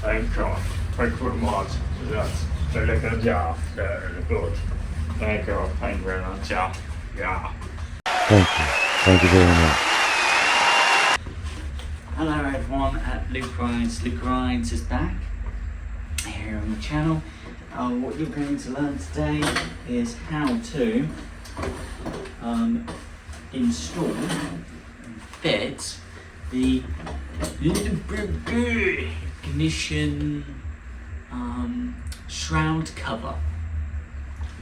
Thank you very much. That's very good job. Very good. Thank you. Thank you very much. Yeah. Thank you. Thank you very much. Hello everyone at Luke Rides is back here on the channel. What you're going to learn today is how to install and fit the Ilmberger ignition shroud cover,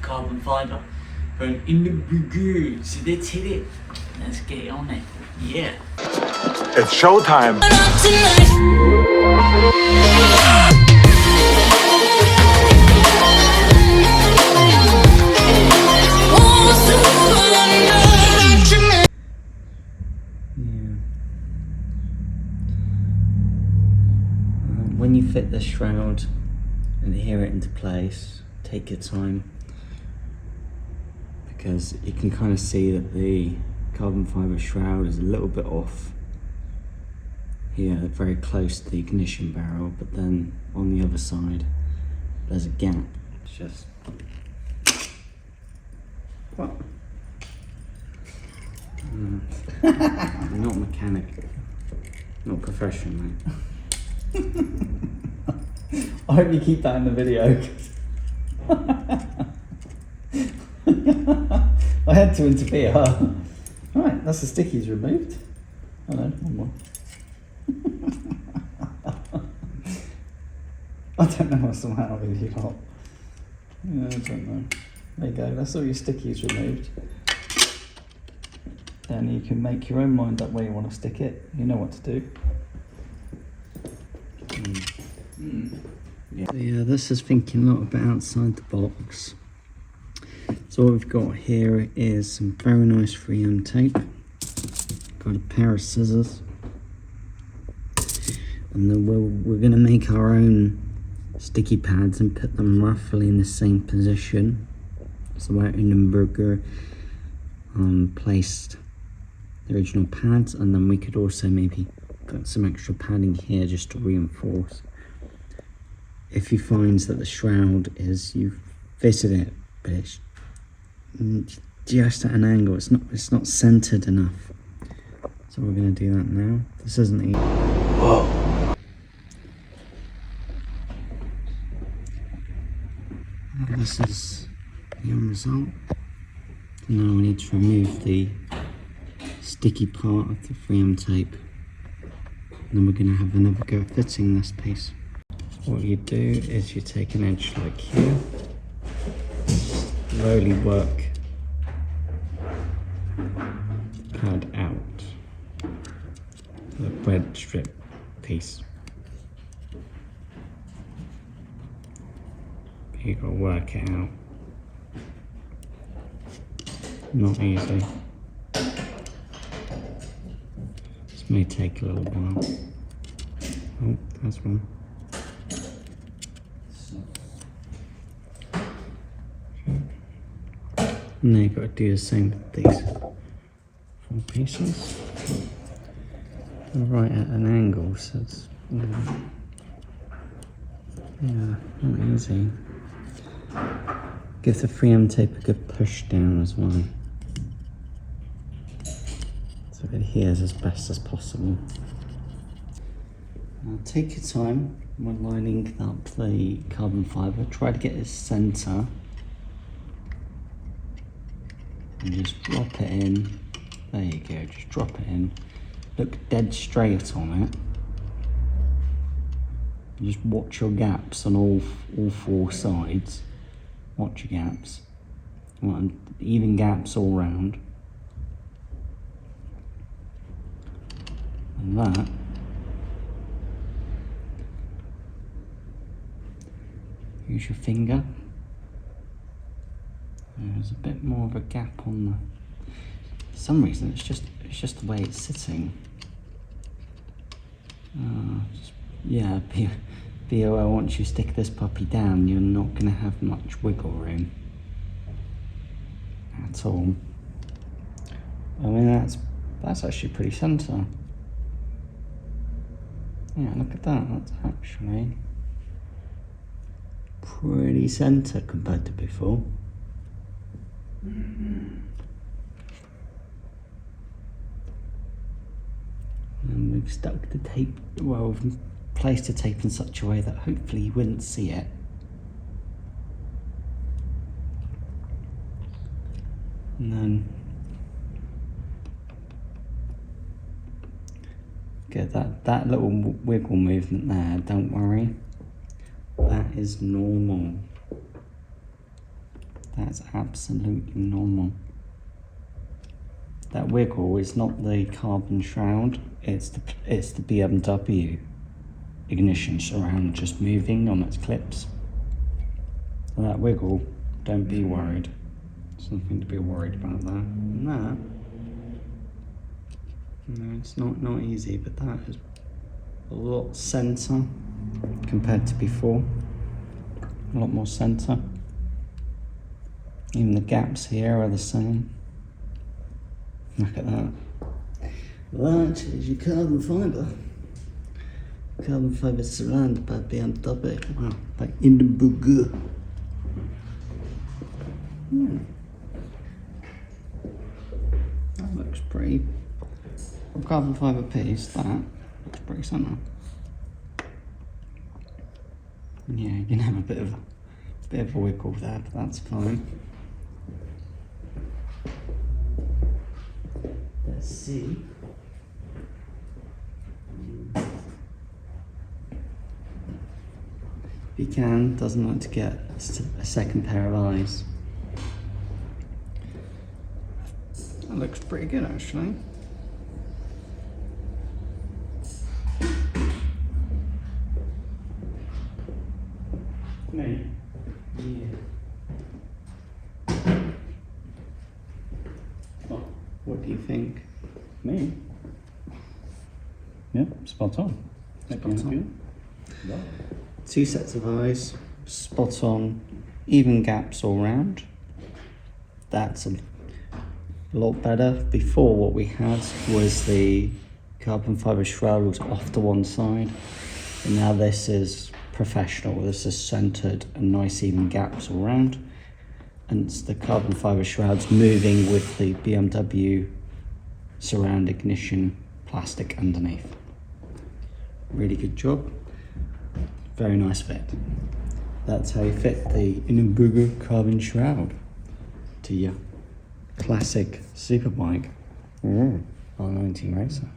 carbon fiber for an Ilmberger. So let's hit it. Let's get on it. Yeah. It's showtime. When you fit the shroud and adhere it into place, take your time, because you can kind of see that the carbon fiber shroud is a little bit off here, very close to the ignition barrel, but then on the other side there's a gap. It's just what? I'm not a mechanic, not professional, mate. I hope you keep that in the video. I had to interfere. Right, that's the stickies removed. Oh no, one more. I don't know what's the matter with you lot. Yeah, I don't know. There you go, that's all your stickies removed. And you can make your own mind up where you want to stick it. You know what to do. Yeah, this is thinking a little bit outside the box. So what we've got here is some very nice 3M tape. Got a pair of scissors. And then we're going to make our own sticky pads and put them roughly in the same position as the way Ilmberger placed the original pads, and then we could also maybe put some extra padding here just to reinforce. If you find that the shroud is, you've fitted it, but it's just at an angle, it's not centered enough. So we're going to do that now. This isn't easy. Whoa. This is the end result. Now we need to remove the sticky part of the 3M tape. And then we're going to have another go at fitting this piece. What you do is you take an edge like here, slowly work pad out the red strip piece. You gotta work it out. Not easy. This may take a little while. Oh, that's one. And then you've got to do the same with these 4 pieces. They're right at an angle, so it's not easy. Give the 3M tape a good push down as well, so it adheres as best as possible. Now take your time when lining up the carbon fibre. Try to get it centre and just drop it in. There you go, just drop it in. Look dead straight on it. And just watch your gaps on all 4 sides. Watch your gaps. You want even gaps all round. And that use your finger. There's a bit more of a gap on the. For some reason, it's just the way it's sitting. Yeah, BOL, once you stick this puppy down, you're not going to have much wiggle room at all. I mean, that's actually pretty centre. Yeah, look at that. That's actually pretty centre compared to before. And we've stuck the tape, well, we've placed the tape in such a way that hopefully you wouldn't see it. And then get that little wiggle movement there, don't worry. That is normal. That's absolutely normal. That wiggle is not the carbon shroud, it's the BMW ignition surround just moving on its clips. So that wiggle, don't be worried. There's nothing to be worried about there. And that, no, it's not easy, but that is a lot centre compared to before. A lot more centre. Even the gaps here are the same. Look at that. That is your carbon fibre. Carbon fibre surrounded by BMW. Wow, by Ilmberger. That looks pretty. For carbon fibre piece, that looks pretty centre. Yeah, you can have a bit of a wiggle there, but that's fine. Let's see. If you can, doesn't like to get a second pair of eyes. That looks pretty good actually. Me? Yeah. Oh, what do you think? Me? Yep, spot on. Spot on. Two sets of eyes, spot on, even gaps all round. That's a lot better. Before, what we had was the carbon fibre shroud was off to one side, and now this is professional. This is centered and nice even gaps all round, and it's the carbon fibre shrouds moving with the BMW surround ignition plastic underneath. Really good job. Very nice fit. That's how you fit the Ilmberger carbon shroud to your classic superbike R9T racer.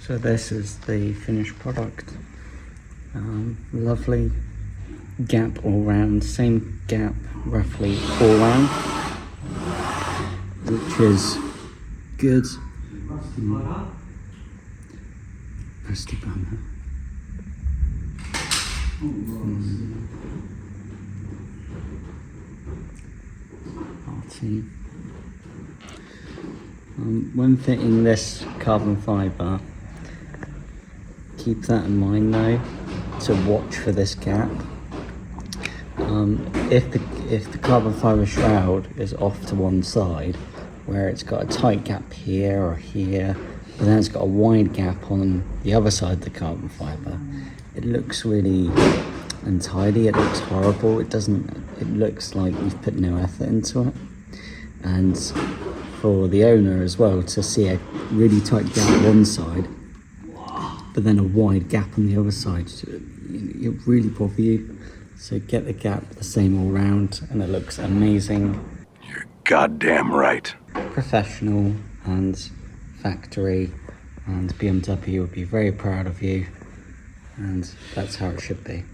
So this is the finished product. Lovely gap all round, same gap roughly all round, which is good. Rusty bummer. When fitting this carbon fibre, keep that in mind though, to watch for this gap. If the carbon fibre shroud is off to one side, where it's got a tight gap here or here, but then it's got a wide gap on the other side of the carbon fibre, it looks really untidy, it looks horrible, it looks like you've put no effort into it. And for the owner as well, to see a really tight gap on one side, but then a wide gap on the other side, it really bother you. So get the gap the same all round, and it looks amazing. You're goddamn right. Professional and factory, and BMW would be very proud of you, and that's how it should be.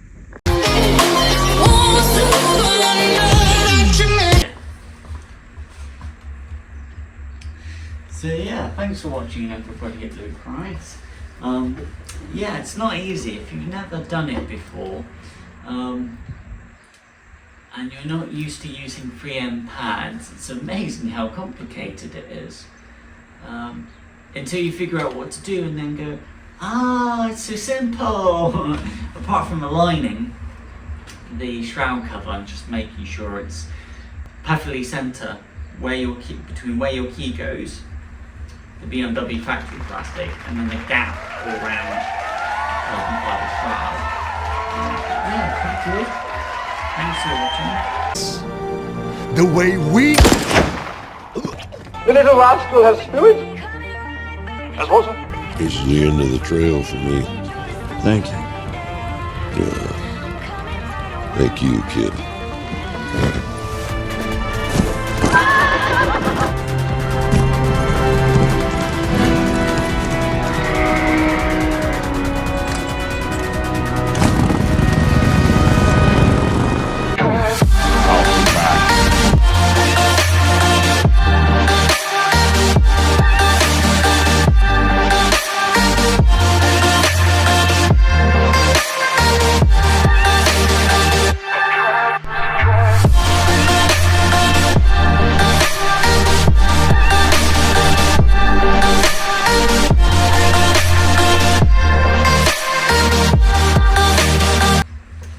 So yeah, thanks for watching everybody at Luke Wright. Yeah, it's not easy if you've never done it before, and you're not used to using 3M pads. It's amazing how complicated it is. Until you figure out what to do and then go, it's so simple. Apart from aligning the shroud cover and just making sure it's perfectly centre where your key, between where your key goes, the BMW factory plastic, and then the gap all around carbon fibre shroud. Yeah, pretty good. Thanks for watching. The way we... The little rascal has spirit. As water. This is the end of the trail for me. Thank you. Thank you, kid.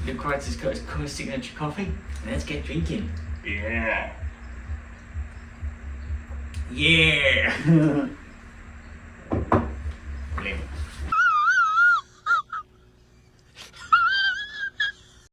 Luke Wright has got his core signature coffee. Let's get drinking. Yeah. Yeah! Brilliant.